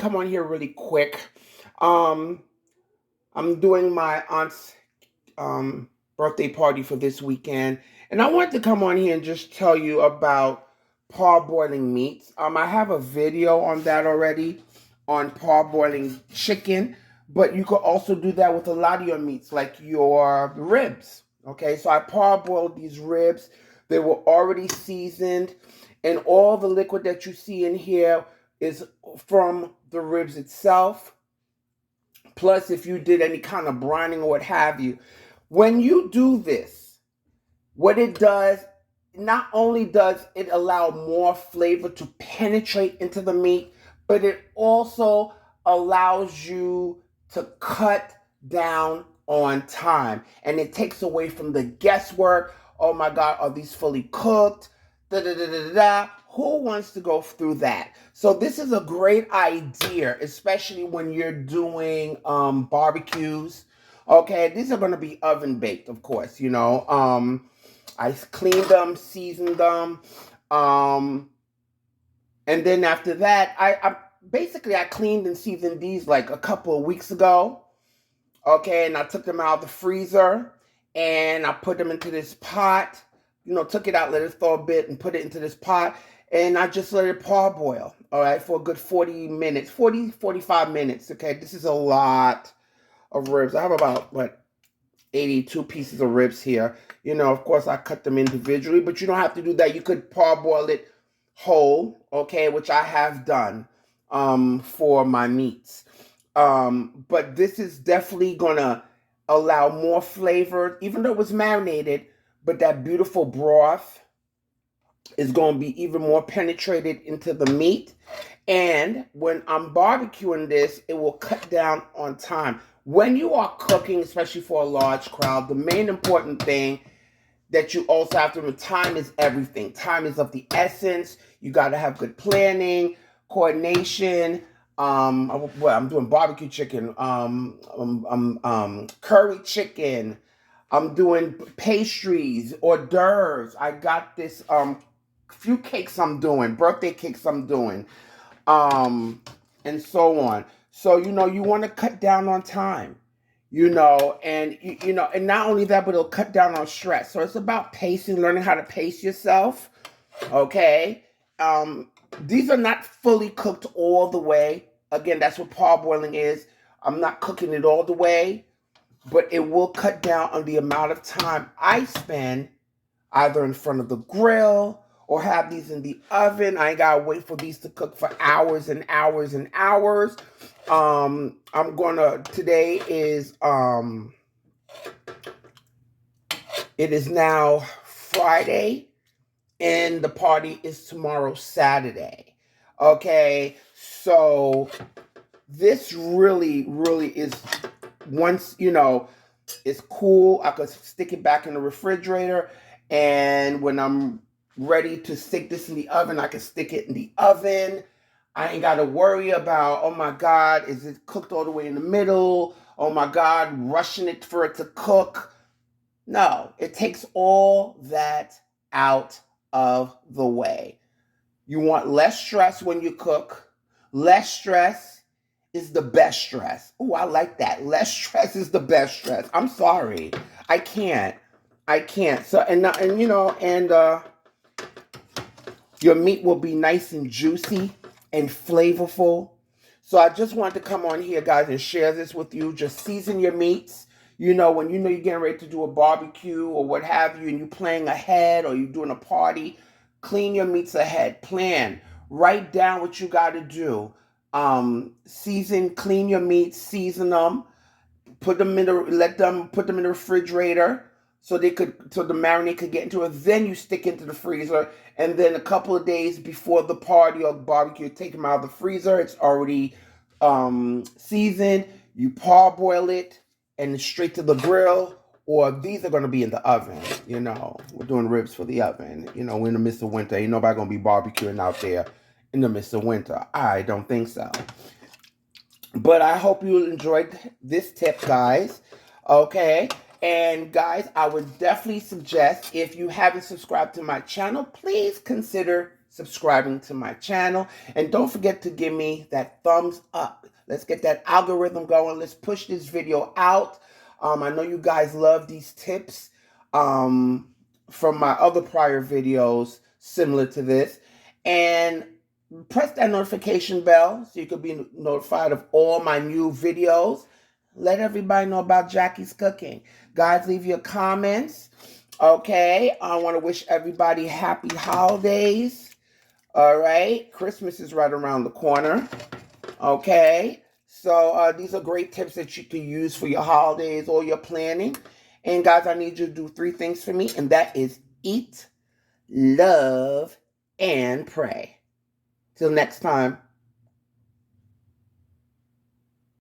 come on here really quick. Um, I'm doing my aunt's birthday party for this weekend, and I wanted to come on here and just tell you about parboiling meats. I have a video on that already on parboiling chicken, but you could also do that with a lot of your meats, like your ribs. Okay, so I parboiled these ribs. They were already seasoned, and all the liquid that you see in here is from the ribs itself. Plus, if you did any kind of brining or what have you. When you do this, what it does, not only does it allow more flavor to penetrate into the meat, but it also allows you to cut down on time. And it takes away from the guesswork. Oh my God, are these fully cooked? Da, da, da, da, da. Who wants to go through that? So this is a great idea, especially when you're doing barbecues. Okay, these are going to be oven baked, of course, you know. I cleaned them, seasoned them, and then after that, I basically I cleaned and seasoned these like a couple of weeks ago. Okay, and I took them out of the freezer and I put them into this pot. You know, took it out, let it thaw a bit, and put it into this pot, and I just let it parboil. All right, for a good 40 minutes, 45 minutes. Okay, this is a lot of ribs. I have about what 82 pieces of ribs here. You know, of course, I cut them individually, but you don't have to do that. You could parboil it whole, okay, which I have done for my meats. But this is definitely gonna allow more flavor, even though it was marinated, but that beautiful broth is going to be even more penetrated into the meat. And when I'm barbecuing this, it will cut down on time. When you are cooking, especially for a large crowd, the main important thing that you also have to remember, time is everything. Time is of the essence. You got to have good planning, coordination. I'm doing barbecue chicken, curry chicken. I'm doing pastries, hors d'oeuvres. I got this few cakes I'm doing, birthday cakes I'm doing, and so on. So, you know, you want to cut down on time, you know, and, you know, and not only that, but it'll cut down on stress. So it's about pacing, learning how to pace yourself, okay? These are not fully cooked all the way. Again, that's what parboiling is. I'm not cooking it all the way, but it will cut down on the amount of time I spend either in front of the grill or have these in the oven. I ain't gotta wait for these to cook for hours and hours and hours. Today is, it is now Friday and the party is tomorrow, Saturday. Okay, so this really, really is, once, you know, it's cool. I could stick it back in the refrigerator, and when I'm ready to stick this in the oven, I can stick it in the oven. I ain't got to worry about, oh my God, is it cooked all the way in the middle? Oh my God, rushing it for it to cook. No, it takes all that out of the way. You want less stress when you cook. Less stress is the best stress. Oh, I like that. Less stress is the best stress. I'm sorry. I can't. So, and you know, and your meat will be nice and juicy and flavorful. So I just wanted to come on here, guys, and share this with you. Just season your meats. You know, when you know you're getting ready to do a barbecue or what have you, and you're playing ahead or you're doing a party, clean your meats ahead. Plan. Write down what you got to do. Clean your meats, season them, put them in the refrigerator so the marinade could get into it. Then you stick into the freezer, and then a couple of days before the party or barbecue, take them out of the freezer. It's already seasoned. You parboil it and straight to the grill. Or these are going to be in the oven. You know, we're doing ribs for the oven. You know, we're in the midst of winter. Ain't nobody going to be barbecuing out there in the midst of winter. I don't think so. But I hope you enjoyed this tip, guys. Okay. And guys, I would definitely suggest, if you haven't subscribed to my channel, please consider subscribing to my channel. And don't forget to give me that thumbs up. Let's get that algorithm going. Let's push this video out. I know you guys love these tips from my other prior videos similar to this. And press that notification bell so you can be notified of all my new videos. Let everybody know about Jackie's Cooking. Guys, leave your comments. Okay, I want to wish everybody happy holidays. All right, Christmas is right around the corner. Okay, so these are great tips that you can use for your holidays or your planning. And guys, I need you to do 3 things for me, and that is eat, love, and pray. Till next time.